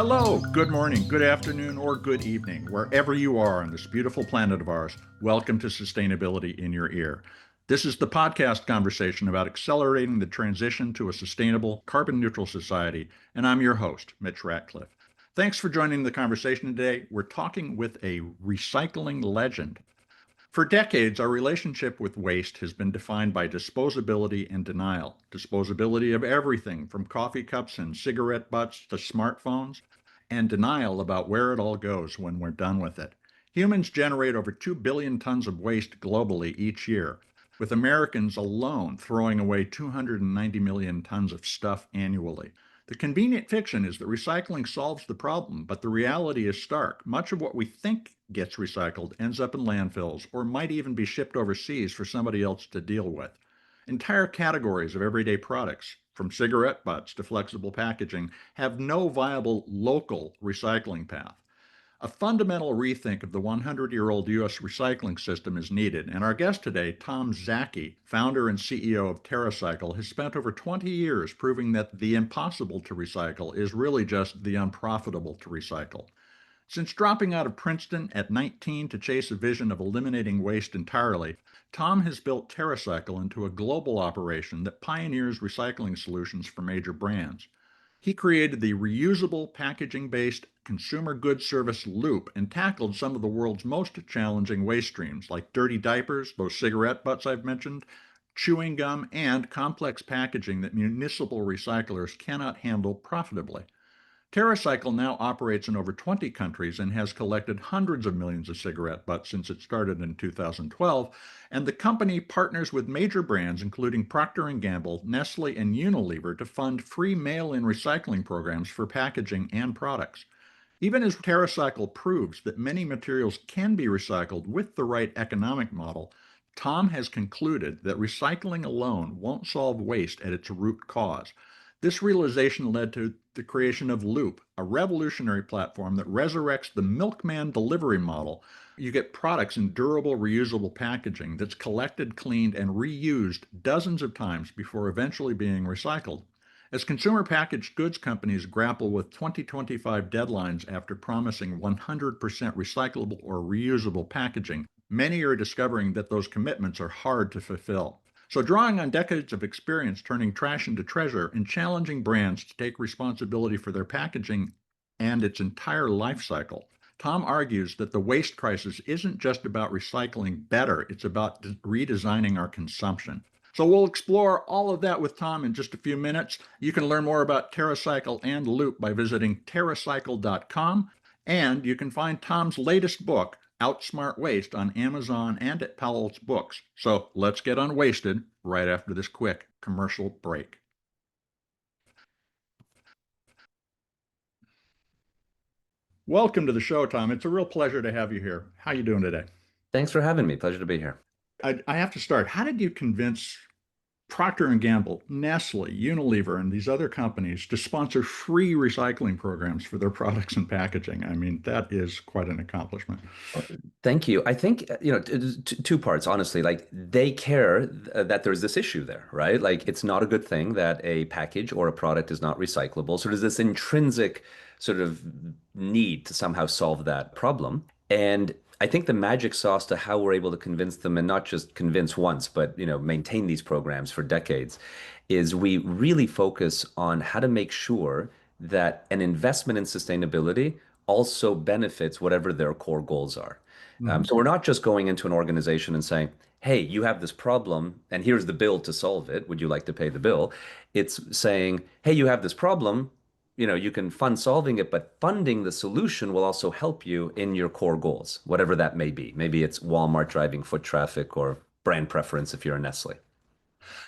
Hello, good morning, good afternoon, or good evening, wherever you are on this beautiful planet of ours. Welcome to Sustainability in Your Ear. This is the podcast conversation about accelerating the transition to a sustainable, carbon neutral society, and I'm your host, Mitch Ratcliffe. Thanks for joining the conversation today. We're talking with a recycling legend. For decades, our relationship with waste has been defined by disposability and denial. Disposability of everything from coffee cups and cigarette butts to smartphones, and denial about where it all goes when we're done with it. Humans generate over 2 billion tons of waste globally each year, with Americans alone throwing away 290 million tons of stuff annually. The convenient fiction is that recycling solves the problem, but the reality is stark. Much of what we think gets recycled ends up in landfills or might even be shipped overseas for somebody else to deal with. Entire categories of everyday products, from cigarette butts to flexible packaging, have no viable local recycling path. A fundamental rethink of the 100-year-old U.S. recycling system is needed, and our guest today, Tom Szaky, founder and CEO of Terracycle, has spent over 20 years proving that the impossible to recycle is really just the unprofitable to recycle. Since dropping out of Princeton at 19 to chase a vision of eliminating waste entirely, Tom has built Terracycle into a global operation that pioneers recycling solutions for major brands. He created the reusable packaging-based consumer goods service Loop and tackled some of the world's most challenging waste streams like dirty diapers, those cigarette butts I've mentioned, chewing gum, and complex packaging that municipal recyclers cannot handle profitably. Terracycle now operates in over 20 countries and has collected hundreds of millions of cigarette butts since it started in 2012, and the company partners with major brands including Procter & Gamble, Nestle, and Unilever to fund free mail-in recycling programs for packaging and products. Even as Terracycle proves that many materials can be recycled with the right economic model, Tom has concluded that recycling alone won't solve waste at its root cause. This realization led to the creation of Loop, a revolutionary platform that resurrects the milkman delivery model. You get products in durable, reusable packaging that's collected, cleaned, and reused dozens of times before eventually being recycled. As consumer packaged goods companies grapple with 2025 deadlines after promising 100% recyclable or reusable packaging, many are discovering that those commitments are hard to fulfill. So, drawing on decades of experience turning trash into treasure and challenging brands to take responsibility for their packaging and its entire life cycle, Tom argues that the waste crisis isn't just about recycling better, it's about redesigning our consumption. So we'll explore all of that with Tom in just a few minutes. You can learn more about Terracycle and Loop by visiting terracycle.com, and you can find Tom's latest book, Outsmart Waste, on Amazon and at Powell's Books. So let's get unwasted right after this quick commercial break. Welcome to the show, Tom. It's a real pleasure to have you here. How are you doing today? Thanks for having me. Pleasure to be here. I have to start. How did you convince Procter & Gamble, Nestle, Unilever, and these other companies to sponsor free recycling programs for their products and packaging? I mean, that is quite an accomplishment. Thank you. I think, two parts, honestly. Like they care that there's this issue there, right? Like it's not a good thing that a package or a product is not recyclable. So there's this intrinsic sort of need to somehow solve that problem. And I think the magic sauce to how we're able to convince them and not just convince once, but maintain these programs for decades is we really focus on how to make sure that an investment in sustainability also benefits whatever their core goals are. Mhm. So we're not just going into an organization and saying, hey, you have this problem and here's the bill to solve it. Would you like to pay the bill? It's saying, hey, you have this problem. You can fund solving it, but funding the solution will also help you in your core goals, whatever that may be. Maybe it's Walmart driving foot traffic or brand preference if you're a Nestle.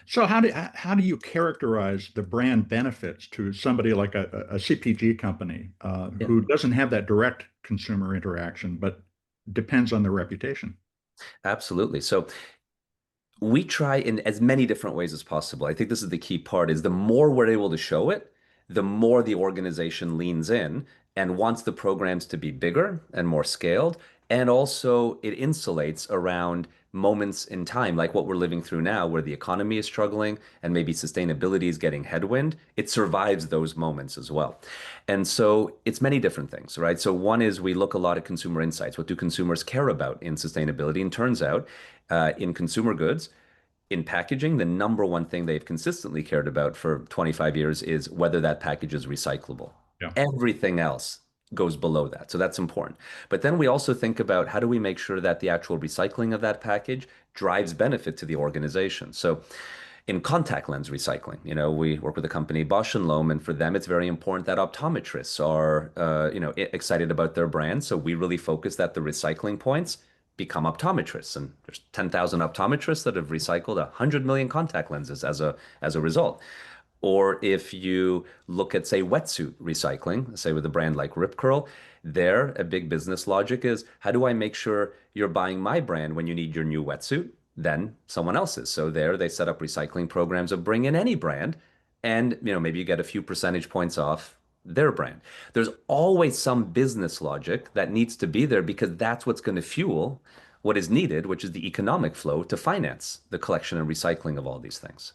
So how do you characterize the brand benefits to somebody like a CPG company Yeah, who doesn't have that direct consumer interaction, but depends on their reputation? absolutely. So we try in as many different ways as possible. I think this is the key part is the more we're able to show it, the more the organization leans in and wants the programs to be bigger and more scaled And also, it insulates around moments in time, like what we're living through now, where the economy is struggling and maybe sustainability is getting headwind. It survives those moments as well. And so it's many different things, right? So one is we look a lot at consumer insights. What do consumers care about in sustainability? And turns out, in consumer goods, in packaging, the number one thing they've consistently cared about for 25 years is whether that package is recyclable. Yeah. Everything else goes below that. So that's important. But then we also think about how do we make sure that the actual recycling of that package drives benefit to the organization. So in contact lens recycling, we work with a company, Bausch and Lomb, and for them, it's very important that optometrists are, excited about their brand. So we really focus that the recycling points become optometrists, and there's 10,000 optometrists that have recycled 100 million contact lenses as a result. Or if you look at, say, wetsuit recycling, say with a brand like Rip Curl, there a big business logic is how do I make sure you're buying my brand when you need your new wetsuit than someone else's? So there they set up recycling programs of bring in any brand, and maybe you get a few percentage points off their brand. There's always some business logic that needs to be there because that's what's going to fuel what is needed, which is the economic flow to finance the collection and recycling of all these things.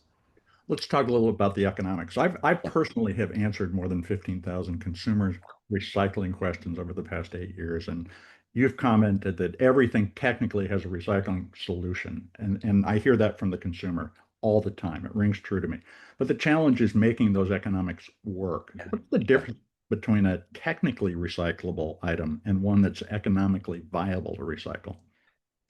Let's talk a little about the economics. I Yeah. personally have answered more than 15,000 consumer recycling questions over the past 8 years, and you've commented that everything technically has a recycling solution, and I hear that from the consumer all the time. It rings true to me. But the challenge is making those economics work. Yeah. What's the Yeah. difference between a technically recyclable item and one that's economically viable to recycle?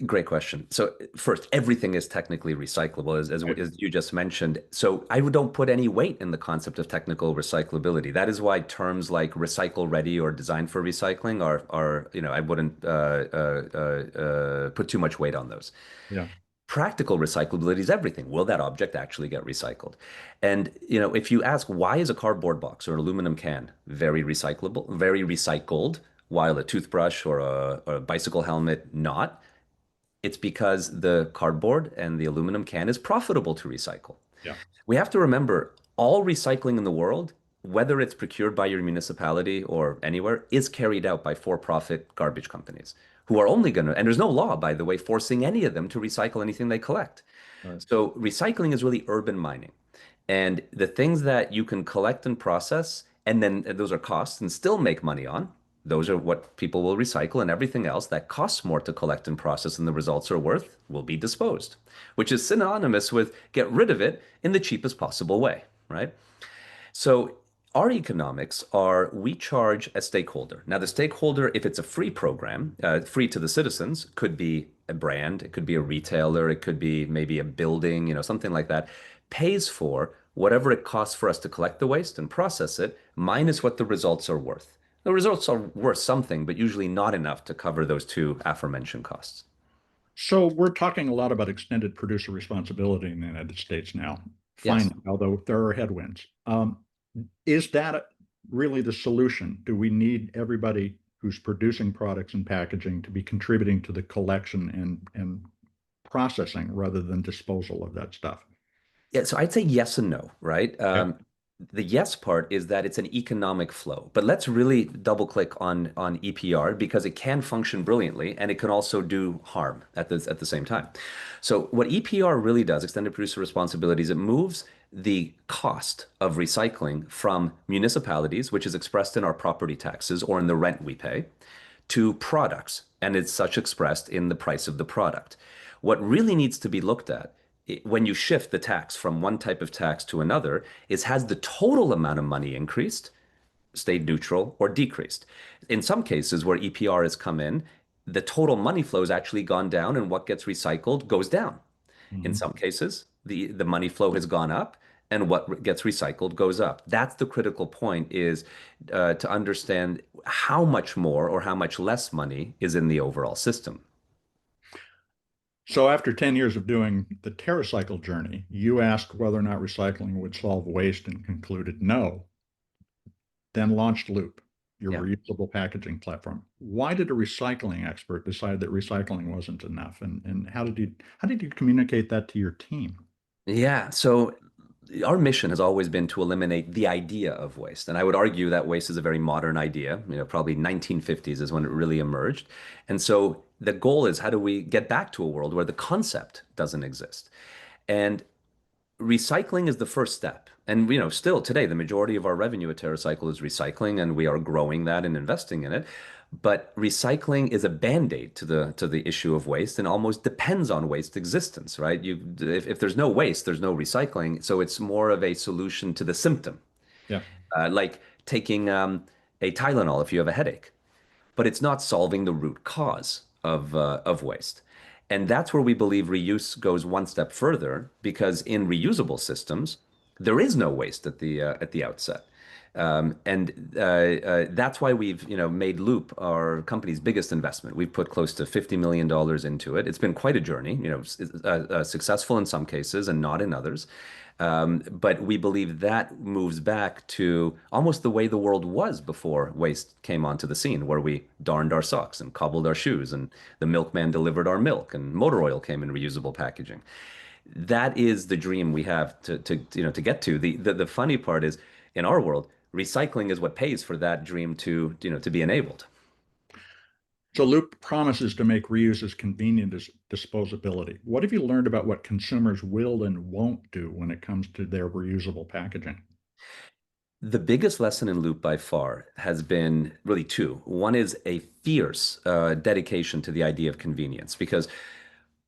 Great question. So first, everything is technically recyclable, Right. as you just mentioned. So I don't put any weight in the concept of technical recyclability. That is why terms like recycle ready or designed for recycling are I wouldn't put too much weight on those. Yeah. Practical recyclability is everything. Will that object actually get recycled? And if you ask why is a cardboard box or an aluminum can very recyclable, very recycled, while a toothbrush or a bicycle helmet not? It's because the cardboard and the aluminum can is profitable to recycle. Yeah. We have to remember all recycling in the world, whether it's procured by your municipality or anywhere, is carried out by for-profit garbage companies who are only going to, and there's no law, by the way, forcing any of them to recycle anything they collect. Right. So recycling is really urban mining. And the things that you can collect and process, and then those are costs and still make money on, those are what people will recycle, and everything else that costs more to collect and process than the results are worth will be disposed, which is synonymous with get rid of it in the cheapest possible way, right? So our economics are we charge a stakeholder. Now, the stakeholder, if it's a free program, free to the citizens, could be a brand, it could be a retailer, it could be maybe a building, something like that, pays for whatever it costs for us to collect the waste and process it, minus what the results are worth. The results are worth something, but usually not enough to cover those two aforementioned costs. So we're talking a lot about extended producer responsibility in the United States now. Yes. Fine, although there are headwinds. Is that really the solution? Do we need everybody who's producing products and packaging to be contributing to the collection and processing rather than disposal of that stuff? Yeah, so I'd say yes and no, right? Okay. The yes part is that it's an economic flow, but let's really double click on EPR because it can function brilliantly and it can also do harm at the same time. So what EPR really does, extended producer responsibilities, it moves the cost of recycling from municipalities, which is expressed in our property taxes or in the rent we pay, to products, and it's such expressed in the price of the product. What really needs to be looked at when you shift the tax from one type of tax to another is has the total amount of money increased, stayed neutral, or decreased? In some cases where EPR has come in, the total money flow has actually gone down and what gets recycled goes down. In Mhm. some cases, the money flow has gone up and what gets recycled goes up. That's the critical point is to understand how much more or how much less money is in the overall system. So after 10 years of doing the Terracycle journey, you asked whether or not recycling would solve waste and concluded no, then launched Loop, your Yeah. reusable packaging platform. Why did a recycling expert decide that recycling wasn't enough? And how did you communicate that to your team? Yeah. So our mission has always been to eliminate the idea of waste. And I would argue that waste is a very modern idea. Probably 1950s is when it really emerged. And so the goal is how do we get back to a world where the concept doesn't exist? And recycling is the first step. And still today, the majority of our revenue at Terracycle is recycling, and we are growing that and investing in it. But recycling is a band-aid to the issue of waste and almost depends on waste existence, right? If there's no waste, there's no recycling. So it's more of a solution to the symptom, Yeah. like taking a Tylenol if you have a headache, but it's not solving the root cause of waste. And that's where we believe reuse goes one step further because in reusable systems, there is no waste at the outset. And that's why we've made Loop our company's biggest investment. We've put close to $50 million into it. It's been quite a journey, successful in some cases and not in others. But we believe that moves back to almost the way the world was before waste came onto the scene, where we darned our socks and cobbled our shoes, and the milkman delivered our milk, and motor oil came in reusable packaging. That is the dream we have to get to. The funny part is, in our world, recycling is what pays for that dream to be enabled. So Loop promises to make reuse as convenient as disposability. What have you learned about what consumers will and won't do when it comes to their reusable packaging? The biggest lesson in Loop by far has been really two. One is a fierce dedication to the idea of convenience, because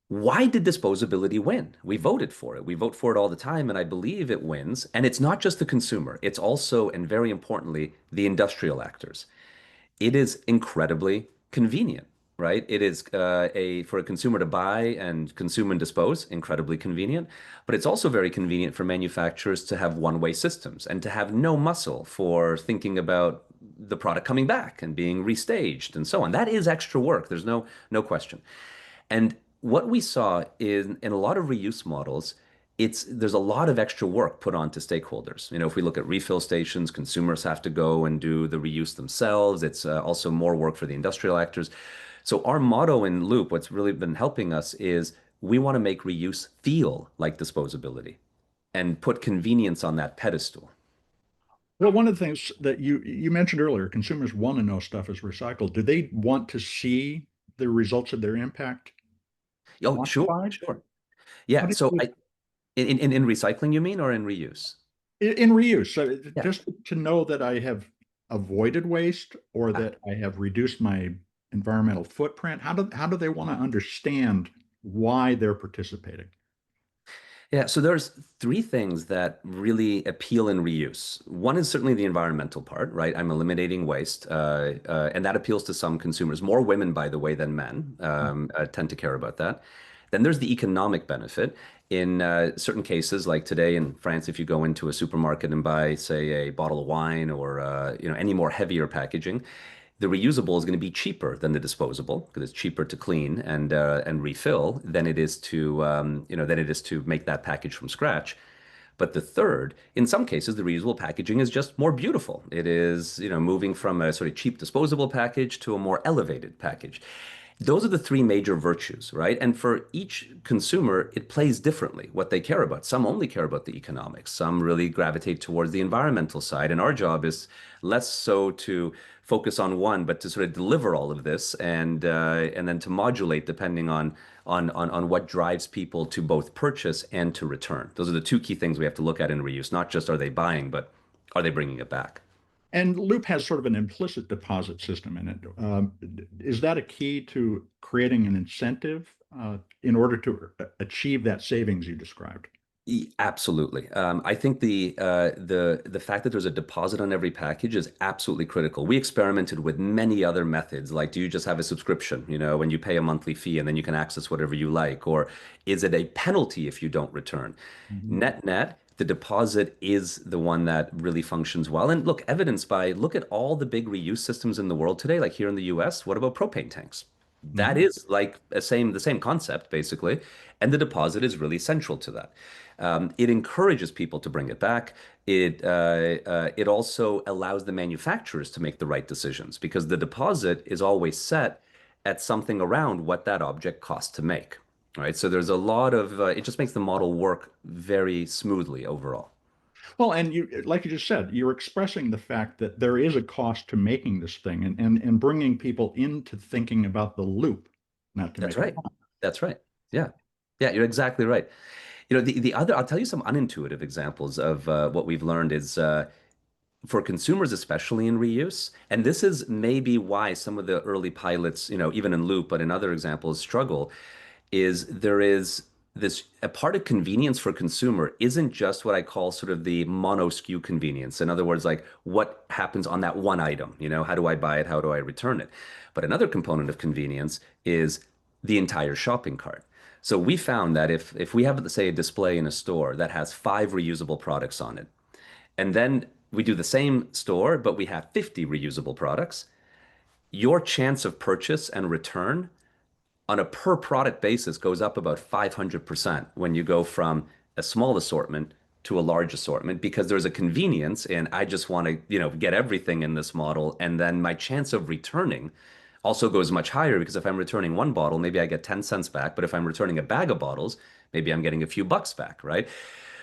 why did disposability win? We voted for it. We vote for it all the time, and I believe it wins. And it's not just the consumer, it's also, and very importantly, the industrial actors. It is incredibly convenient, right? It is a for a consumer to buy and consume and dispose, incredibly convenient. But it's also very convenient for manufacturers to have one-way systems and to have no muscle for thinking about the product coming back and being restaged and so on. That is extra work. There's no question. And what we saw in a lot of reuse models, there's a lot of extra work put on to stakeholders. If we look at refill stations, consumers have to go and do the reuse themselves. It's also more work for the industrial actors. So our motto in Loop, what's really been helping us is we want to make reuse feel like disposability and put convenience on that pedestal. Well, one of the things that you mentioned earlier, consumers want to know stuff is recycled. Do they want to see the results of their impact Oh, sure, quantified? sure. How Yeah. do So you, in recycling, you mean, or in reuse? in reuse, so Yeah. just to know that I have avoided waste or Ah, that I have reduced my environmental footprint, how do they want to understand why they're participating? Yeah, so there's three things that really appeal in reuse. One is certainly the environmental part, right? I'm eliminating waste, and that appeals to some consumers. More women, by the way, than men tend to care about that. Then there's the economic benefit. In certain cases, like today in France, if you go into a supermarket and buy, say, a bottle of wine or any more heavier packaging, the reusable is going to be cheaper than the disposable because it's cheaper to clean and refill than it is to make that package from scratch. But the third, in some cases, the reusable packaging is just more beautiful. It is, moving from a sort of cheap disposable package to a more elevated package. Those are the three major virtues, right? And for each consumer, it plays differently what they care about. Some only care about the economics. Some really gravitate towards the environmental side. And our job is less so to focus on one, but to sort of deliver all of this and then to modulate depending on what drives people to both purchase and to return. Those are the two key things we have to look at in reuse. Not just are they buying, but are they bringing it back? And Loop has sort of an implicit deposit system in it. Is that a key to creating an incentive in order to achieve that savings you described? Absolutely. I think the fact that there's a deposit on every package is absolutely critical. We experimented with many other methods, like do you just have a subscription, when you pay a monthly fee and then you can access whatever you like, or is it a penalty if you don't return? Mhm. Net net, the deposit is the one that really functions well. And look, look at all the big reuse systems in the world today, like here in the US. What about propane tanks? That Mhm. is like the same concept, basically. And the deposit is really central to that. It encourages people to bring it back. It also allows the manufacturers to make the right decisions because the deposit is always set at something around what that object costs to make. right? So there's a lot of it just makes the model work very smoothly overall. Well, and you, like you just said, you're expressing the fact that there is a cost to making this thing and bringing people into thinking about the loop, not to That's make it right. fun. That's right. Yeah. Yeah, you're exactly right. The other, I'll tell you some unintuitive examples of what we've learned is for consumers, especially in reuse. And this is maybe why some of the early pilots, even in Loop, but in other examples, struggle, is there is this a part of convenience for consumer isn't just what I call sort of the mono SKU convenience. In other words, like what happens on that one item, how do I buy it? How do I return it? But another component of convenience is the entire shopping cart. So we found that if we have, say, a display in a store that has 5 reusable products on it, and then we do the same store, but we have 50 reusable products, your chance of purchase and return on a per product basis goes up about 500% when you go from a small assortment to a large assortment because there's a convenience and I just want to, get everything in this model. And then my chance of returning also goes much higher because if I'm returning one bottle, maybe I get 10 cents back. But if I'm returning a bag of bottles, maybe I'm getting a few bucks back, right?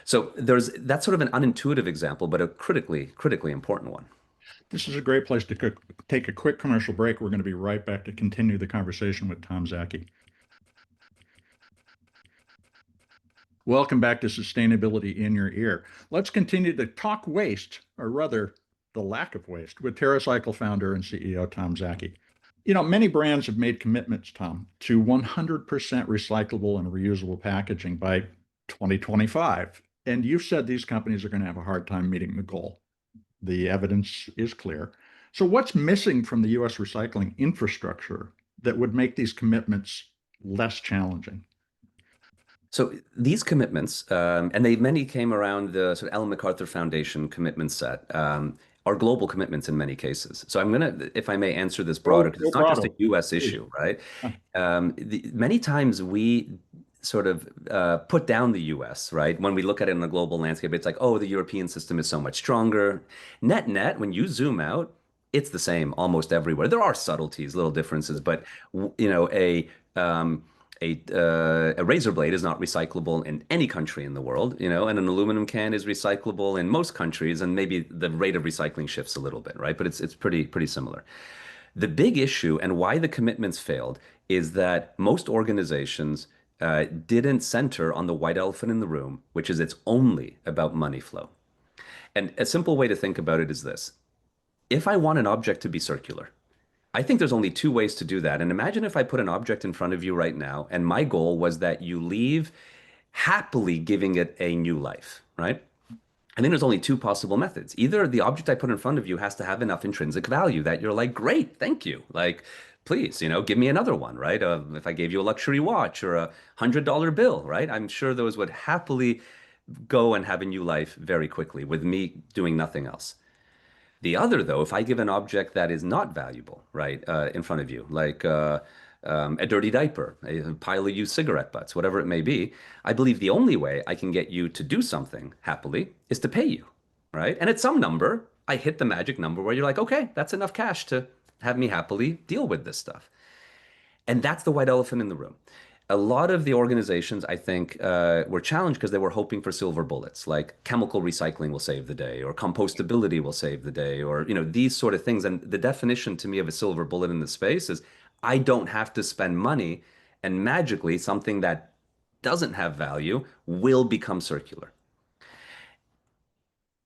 So that's sort of an unintuitive example, but a critically important one. This is a great place to take a quick commercial break. We're going to be right back to continue the conversation with Tom Szaky. Welcome back to Sustainability in Your Ear. Let's continue to talk waste, or rather, the lack of waste, with Terracycle founder and CEO Tom Szaky. Many brands have made commitments, Tom, to 100% recyclable and reusable packaging by 2025. And you've said these companies are going to have a hard time meeting the goal. The evidence is clear. So, what's missing from the US recycling infrastructure that would make these commitments less challenging? So these commitments, and many came around the sort of Ellen MacArthur Foundation commitment set, are global commitments in many cases. So I'm gonna, if I may, answer this broader because Go it's not just a Bravo. U.S. Please. issue, right? Many times we sort of put down the U.S., right? When we look at it in a global landscape, it's like, oh, the European system is so much stronger. Net net, when you zoom out, it's the same almost everywhere. There are subtleties, little differences, but um, a razor blade is not recyclable in any country in the world, and an aluminum can is recyclable in most countries, and maybe the rate of recycling shifts a little bit, right? But it's pretty similar. The big issue and why the commitments failed is that most organizations didn't center on the white elephant in the room, which is it's only about money flow. And a simple way to think about it is this. If I want an object to be circular, I think there's only 2 ways to do that. And imagine if I put an object in front of you right now, and my goal was that you leave happily giving it a new life, right? I think there's only 2 possible methods. Either the object I put in front of you has to have enough intrinsic value that you're like, great, thank you. Like, please, give me another one, right? If I gave you a luxury watch or $100 bill, right? I'm sure those would happily go and have a new life very quickly with me doing nothing else. The other, though, if I give an object that is not valuable, right, in front of you, like a dirty diaper, a pile of used cigarette butts, whatever it may be, I believe the only way I can get you to do something happily is to pay you, right? And at some number, I hit the magic number where you're like, okay, that's enough cash to have me happily deal with this stuff. And that's the white elephant in the room. A lot of the organizations, I think, were challenged because they were hoping for silver bullets, like chemical recycling will save the day, or compostability will save the day, or these sort of things. And the definition to me of a silver bullet in the space is I don't have to spend money, and magically something that doesn't have value will become circular.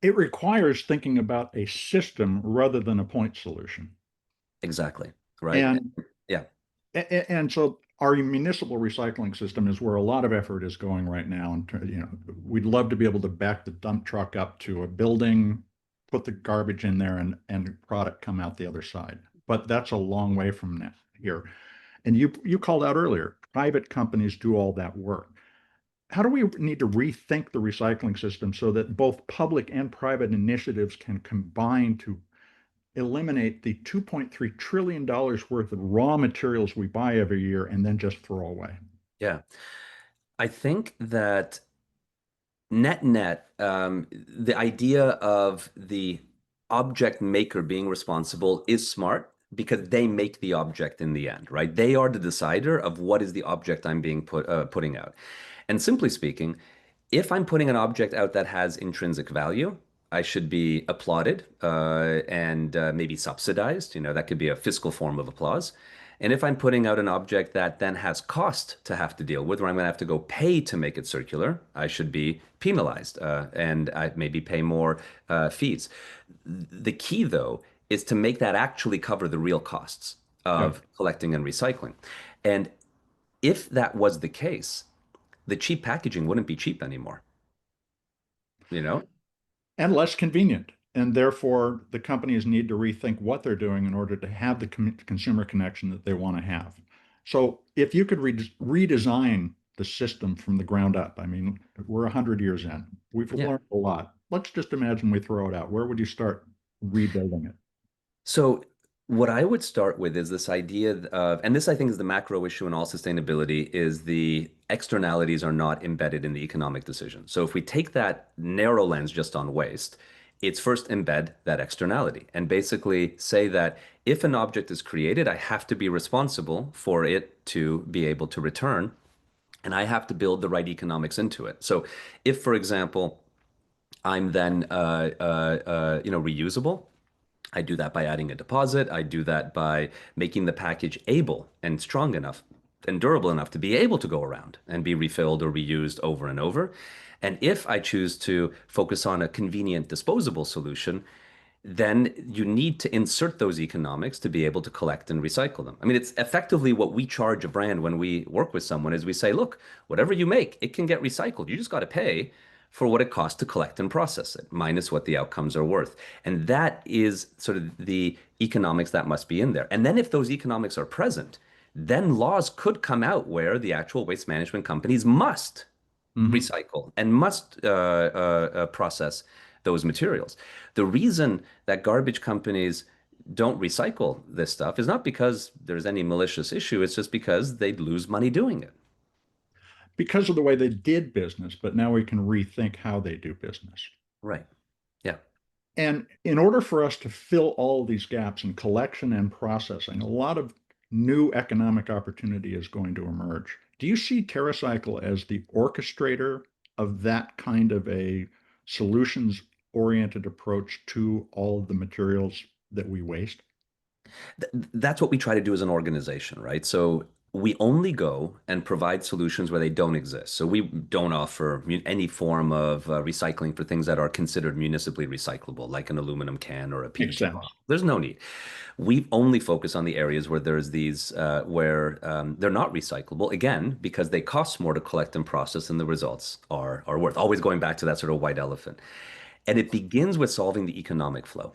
It requires thinking about a system rather than a point solution. Exactly. Right. And Yeah. and so our municipal recycling system is where a lot of effort is going right now. And we'd love to be able to back the dump truck up to a building, put the garbage in there, and product come out the other side. But that's a long way from that here. And you called out earlier, private companies do all that work. How do we need to rethink the recycling system so that both public and private initiatives can combine to eliminate the $2.3 trillion worth of raw materials we buy every year and then just throw away? Yeah. I think that net net, the idea of the object maker being responsible is smart. because they make the object in the end, right? They are the decider of what is the object I'm being putting out. And simply speaking, if I'm putting an object out that has intrinsic value, I should be applauded and maybe subsidized. You know, that could be a fiscal form of applause. And if I'm putting out an object that then has cost to have to deal with, where I'm going to have to go pay to make it circular, I should be penalized and I maybe pay more fees. The key, though, is to make that actually cover the real costs Yeah. of collecting and recycling. And if that was the case, the cheap packaging wouldn't be cheap anymore, you know? And less convenient. And therefore, the companies need to rethink what they're doing in order to have the consumer connection that they want to have. So, if you could redesign the system from the ground up, I mean, we're 100 years in, we've Yeah. learned a lot. Let's just imagine we throw it out. Where would you start rebuilding it? So what I would start with is this idea of, and this I think is the macro issue in all sustainability, is the externalities are not embedded in the economic decision. So if we take that narrow lens just on waste, it's first embed that externality and basically say that if an object is created, I have to be responsible for it to be able to return, and I have to build the right economics into it. So if, for example, I'm then reusable, I do that by adding a deposit. I do that by making the package able and strong enough and durable enough to be able to go around and be refilled or reused over and over. And if I choose to focus on a convenient disposable solution, then you need to insert those economics to be able to collect and recycle them. I mean, it's effectively what we charge a brand when we work with someone is we say, look, whatever you make, it can get recycled. You just got to pay for what it costs to collect and process it, minus what the outcomes are worth. And that is sort of the economics that must be in there. And then if those economics are present, then laws could come out where the actual waste management companies must Mhm. recycle and must process those materials. The reason that garbage companies don't recycle this stuff is not because there's any malicious issue, it's just because they'd lose money doing it. Because of the way they did business, but now we can rethink how they do business. Right. Yeah. And in order for us to fill all of these gaps in collection and processing, a lot of new economic opportunity is going to emerge. Do you see Terracycle as the orchestrator of that kind of a solutions oriented approach to all of the materials that we waste? That's what we try to do as an organization, right? So we only go and provide solutions where they don't exist. So we don't offer any form of recycling for things that are considered municipally recyclable, like an aluminum can or a Makes PET sense. bottle. There's no need. We only focus on the areas where there's these where they're not recyclable, again, because they cost more to collect and process, and the results are worth. Always going back to that sort of white elephant. And it begins with solving the economic flow.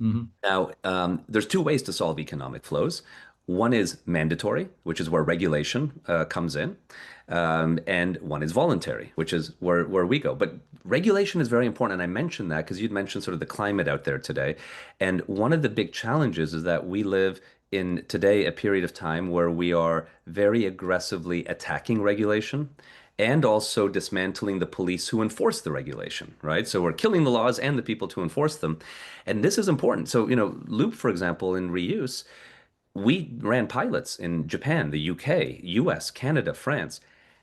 Mhm. Now, there's two ways to solve economic flows. One is mandatory, which is where regulation comes in, and one is voluntary, which is where we go. But regulation is very important, and I mentioned that because you'd mentioned sort of the climate out there today. And one of the big challenges is that we live in today a period of time where we are very aggressively attacking regulation and also dismantling the police who enforce the regulation, right? So we're killing the laws and the people to enforce them. And this is important. So, Loop, for example, in reuse, we ran pilots in Japan, the UK, US, Canada, France.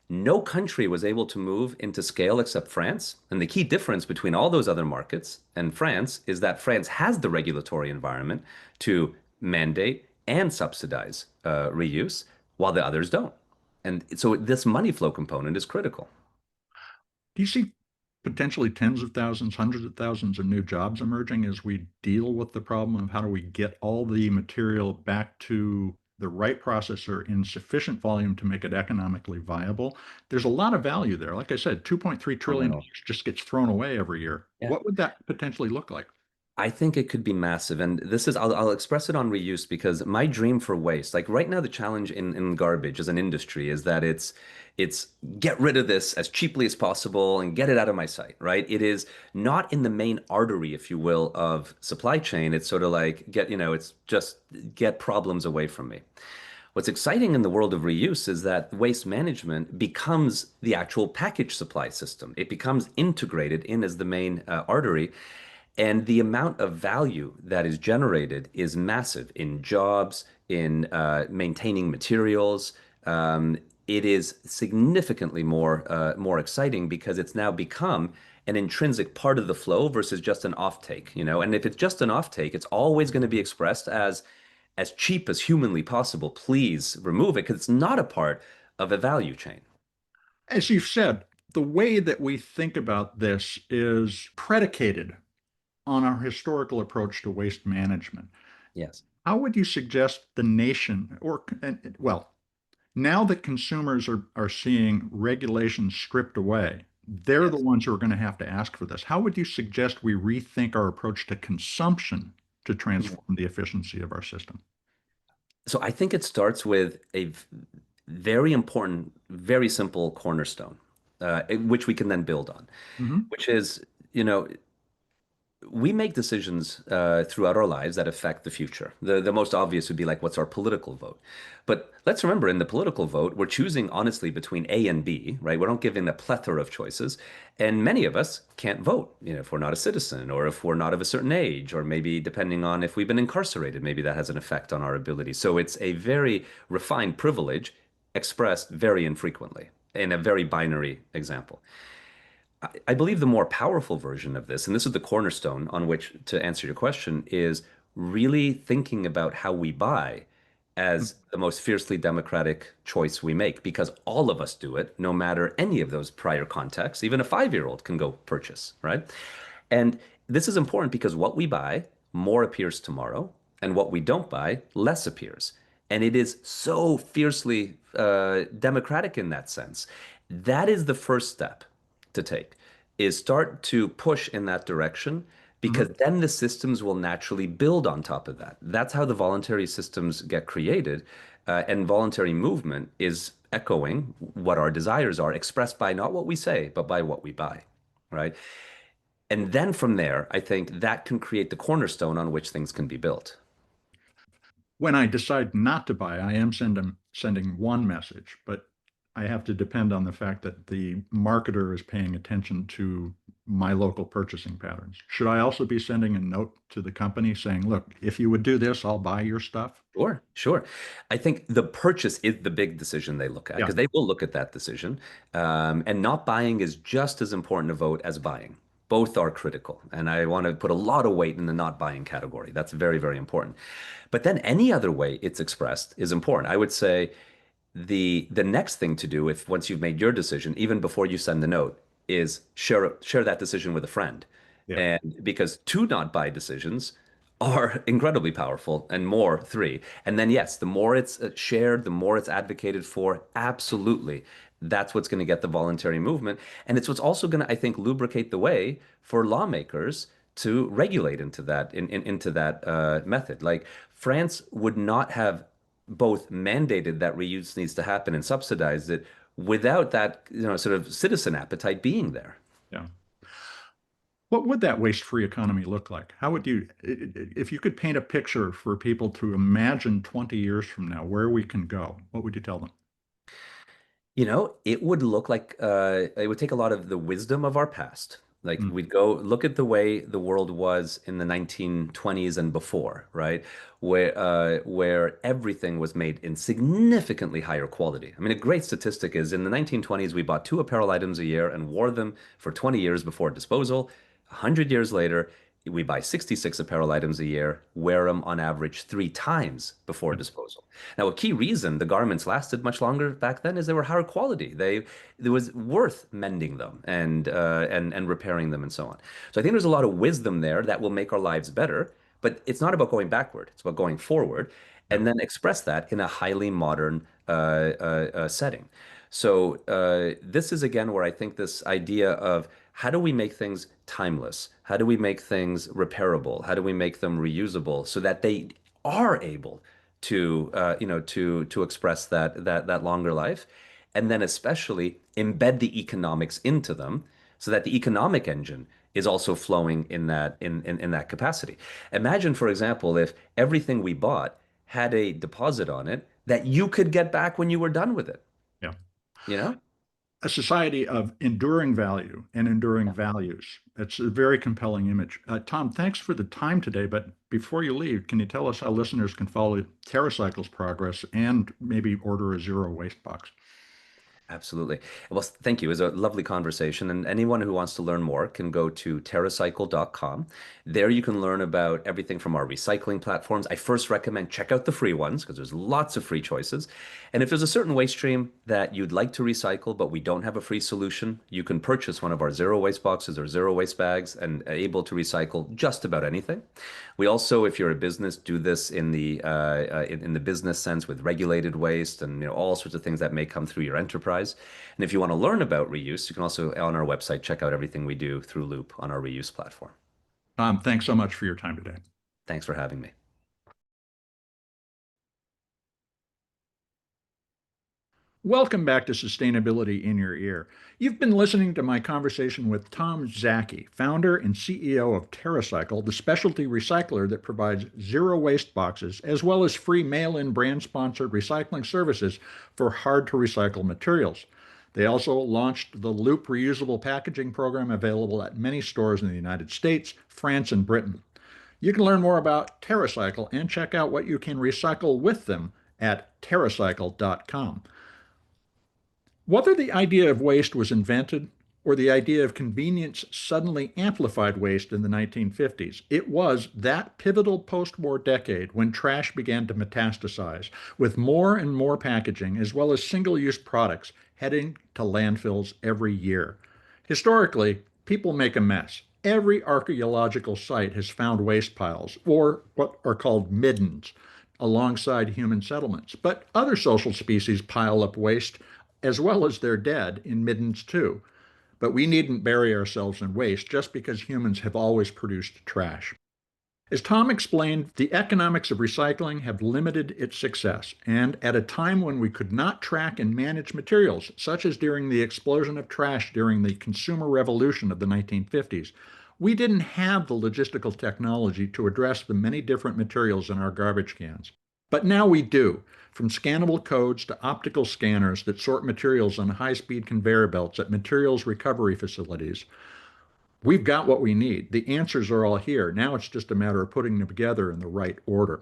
No country was able to move into scale except France. And the key difference between all those other markets and France is that France has the regulatory environment to mandate and subsidize reuse, while the others don't. And so this money flow component is critical. Do you see potentially tens of thousands, hundreds of thousands of new jobs emerging as we deal with the problem of how do we get all the material back to the right processor in sufficient volume to make it economically viable? There's a lot of value there. Like I said, $2.3 Oh, trillion no. dollars just gets thrown away every year. Yeah. What would that potentially look like? I think it could be massive. And this is, I'll express it on reuse because my dream for waste, like right now, the challenge in garbage as an industry is that it's get rid of this as cheaply as possible and get it out of my sight, right? It is not in the main artery, if you will, of supply chain. It's sort of like it's just get problems away from me. What's exciting in the world of reuse is that waste management becomes the actual package supply system. It becomes integrated in as the main artery. And the amount of value that is generated is massive in jobs, in maintaining materials. Um, it is significantly more exciting because it's now become an intrinsic part of the flow versus just an offtake, you know. And if it's just an offtake, it's always going to be expressed as cheap as humanly possible. Please remove it because it's not a part of a value chain. As you've said, the way that we think about this is predicated on our historical approach to waste management. Yes. How would you suggest the nation, well, now that consumers are seeing regulations stripped away, they're the Yes. ones who are going to have to ask for this. How would you suggest we rethink our approach to consumption to transform the efficiency of our system? So I think it starts with a very important, very simple cornerstone, which we can then build on, Hmm. which is, you know, we make decisions throughout our lives that affect the future. The most obvious would be like, what's our political vote? But let's remember, in the political vote, we're choosing honestly between A and B, right? We're not giving a plethora of choices, and many of us can't vote, you know, if we're not a citizen, or if we're not of a certain age, or maybe depending on if we've been incarcerated, maybe that has an effect on our ability. So it's a very refined privilege expressed very infrequently in a very binary example. I believe the more powerful version of this, and this is the cornerstone on which to answer your question, is really thinking about how we buy as the most fiercely democratic choice we make, because all of us do it, no matter any of those prior contexts. Even a 5-year-old can go purchase, right? And this is important because what we buy, more appears tomorrow, and what we don't buy, less appears. And it is so fiercely democratic in that sense. That is the first step to take, is start to push in that direction because Hmm. then the systems will naturally build on top of that. That's how the voluntary systems get created. And voluntary movement is echoing what our desires are, expressed by not what we say, but by what we buy, right? And then from there, I think that can create the cornerstone on which things can be built. When I decide not to buy, I am sending one message, but I have to depend on the fact that the marketer is paying attention to my local purchasing patterns. Should I also be sending a note to the company saying, look, if you would do this, I'll buy your stuff? Sure, sure. I think the purchase is the big decision they look at Yeah. because they will look at that decision. And not buying is just as important a vote as buying. Both are critical. And I want to put a lot of weight in the not buying category. That's very, very important. But then any other way it's expressed is important. I would say the next thing to do, if once you've made your decision, even before you send the note, is share that decision with a friend. Yeah. And because two not buy decisions are incredibly powerful, and more three. And then yes, the more it's shared, the more it's advocated for, absolutely. That's what's going to get the voluntary movement. And it's what's also going to, I think, lubricate the way for lawmakers to regulate into into that method. Like France would not have both mandated that reuse needs to happen and subsidized it without that, you know, sort of citizen appetite being there. Yeah. What would that waste-free economy look like? How would you, if you could paint a picture for people to imagine 20 years from now where we can go, what would you tell them? You know, it would look like it would take a lot of the wisdom of our past. Like Mm. we'd go look at the way the world was in the 1920s and before, right? Where everything was made in significantly higher quality. I mean, a great statistic is in the 1920s, we bought two apparel items a year and wore them for 20 years before disposal. 100 years later, we buy 66 apparel items a year, wear them on average 3 times before Yeah. disposal. Now, a key reason the garments lasted much longer back then is they were higher quality. It was worth mending them and repairing them and so on. So I think there's a lot of wisdom there that will make our lives better. But it's not about going backward; it's about going forward, Yeah. and then express that in a highly modern setting. So this is again where I think this idea of how do we make things timeless? How do we make things repairable? How do we make them reusable so that they are able to to express that longer life, and then especially embed the economics into them so that the economic engine is also flowing in in that capacity. Imagine, for example, if everything we bought had a deposit on it that you could get back when you were done with it, Yeah. you know? a society of enduring value and enduring values. It's a very compelling image. Tom, thanks for the time today. But before you leave, can you tell us how listeners can follow Terracycle's progress and maybe order a zero waste box? Absolutely. Well, thank you. It was a lovely conversation. And anyone who wants to learn more can go to terracycle.com. There you can learn about everything from our recycling platforms. I first recommend check out the free ones because there's lots of free choices. And if there's a certain waste stream that you'd like to recycle, but we don't have a free solution, you can purchase one of our zero waste boxes or zero waste bags and able to recycle just about anything. We also, if you're a business, do this in the business sense with regulated waste and all sorts of things that may come through your enterprise. And if you want to learn about reuse, you can also on our website check out everything we do through Loop on our reuse platform. Tom, thanks so much for your time today. Thanks for having me. Welcome back to Sustainability in Your Ear. You've been listening to my conversation with Tom Szaky, founder and CEO of Terracycle, the specialty recycler that provides zero waste boxes, as well as free mail-in brand-sponsored recycling services for hard-to-recycle materials. They also launched the Loop reusable packaging program available at many stores in the United States, France, and Britain. You can learn more about Terracycle and check out what you can recycle with them at terracycle.com. Whether the idea of waste was invented or the idea of convenience suddenly amplified waste in the 1950s, it was that pivotal post-war decade when trash began to metastasize, with more and more packaging as well as single-use products heading to landfills every year. Historically, people make a mess. Every archaeological site has found waste piles, or what are called middens, alongside human settlements. But other social species pile up waste as well as their dead in middens too. But we needn't bury ourselves in waste just because humans have always produced trash. As Tom explained, the economics of recycling have limited its success, and at a time when we could not track and manage materials, such as during the explosion of trash during the consumer revolution of the 1950s, we didn't have the logistical technology to address the many different materials in our garbage cans. But now we do, from scannable codes to optical scanners that sort materials on high-speed conveyor belts at materials recovery facilities. We've got what we need. The answers are all here. Now it's just a matter of putting them together in the right order.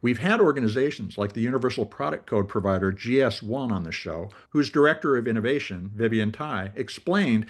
We've had organizations like the Universal Product Code provider GS1 on the show, whose Director of Innovation, Vivian Tai, explained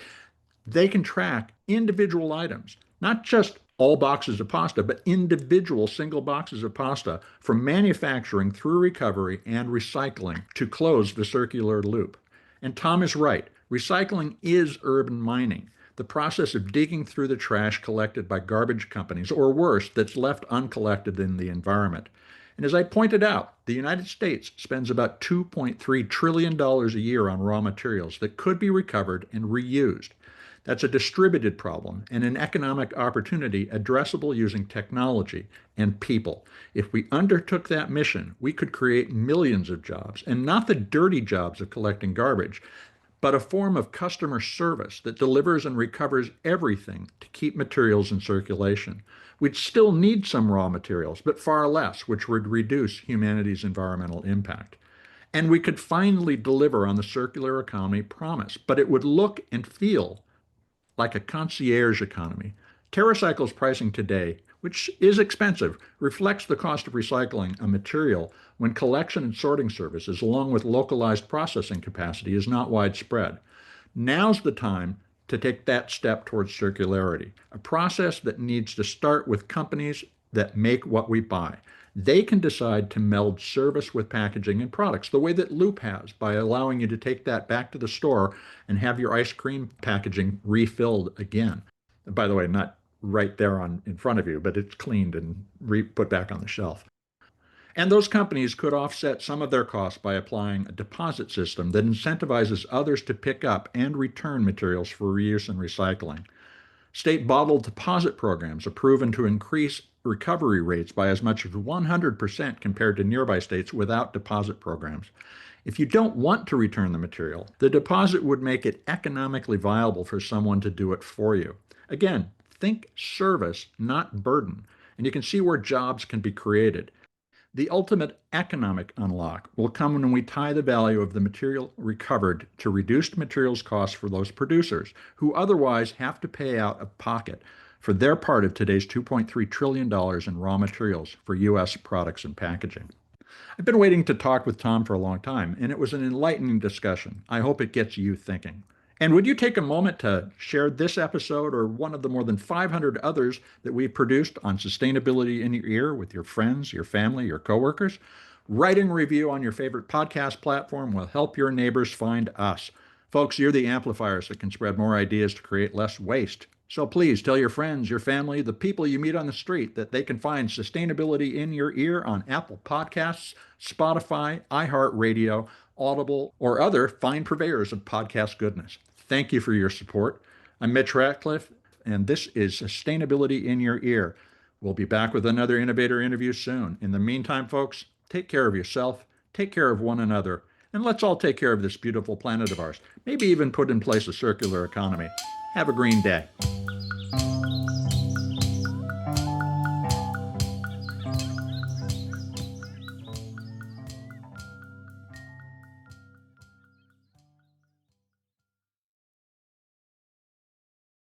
they can track individual items, not just all boxes of pasta, but individual single boxes of pasta from manufacturing through recovery and recycling to close the circular loop. And Tom is right. Recycling is urban mining, the process of digging through the trash collected by garbage companies, or worse, that's left uncollected in the environment. And as I pointed out, the United States spends about $2.3 trillion a year on raw materials that could be recovered and reused. That's a distributed problem and an economic opportunity addressable using technology and people. If we undertook that mission, we could create millions of jobs, and not the dirty jobs of collecting garbage, but a form of customer service that delivers and recovers everything to keep materials in circulation. We'd still need some raw materials, but far less, which would reduce humanity's environmental impact. And we could finally deliver on the circular economy promise, but it would look and feel like a concierge economy. TerraCycle's pricing today, which is expensive, reflects the cost of recycling a material when collection and sorting services, along with localized processing capacity, is not widespread. Now's the time to take that step towards circularity, a process that needs to start with companies that make what we buy. They can decide to meld service with packaging and products the way that Loop has by allowing you to take that back to the store and have your ice cream packaging refilled again. By the way, not right there in front of you, but it's cleaned and put back on the shelf. And those companies could offset some of their costs by applying a deposit system that incentivizes others to pick up and return materials for reuse and recycling. State bottled deposit programs are proven to increase recovery rates by as much as 100% compared to nearby states without deposit programs. If you don't want to return the material, the deposit would make it economically viable for someone to do it for you. Again, think service, not burden, and you can see where jobs can be created. The ultimate economic unlock will come when we tie the value of the material recovered to reduced materials costs for those producers who otherwise have to pay out of pocket for their part of today's $2.3 trillion in raw materials for U.S. products and packaging. I've been waiting to talk with Tom for a long time, and it was an enlightening discussion. I hope it gets you thinking. And would you take a moment to share this episode or one of the more than 500 others that we've produced on sustainability in your ear with your friends, your family, your coworkers? Writing a review on your favorite podcast platform will help your neighbors find us. Folks, you're the amplifiers that can spread more ideas to create less waste. So please tell your friends, your family, the people you meet on the street that they can find sustainability in your ear on Apple Podcasts, Spotify, iHeartRadio, Audible, or other fine purveyors of podcast goodness. Thank you for your support. I'm Mitch Ratcliffe, and this is Sustainability in Your Ear. We'll be back with another innovator interview soon. In the meantime, folks, take care of yourself, take care of one another, and let's all take care of this beautiful planet of ours. Maybe even put in place a circular economy. Have a green day.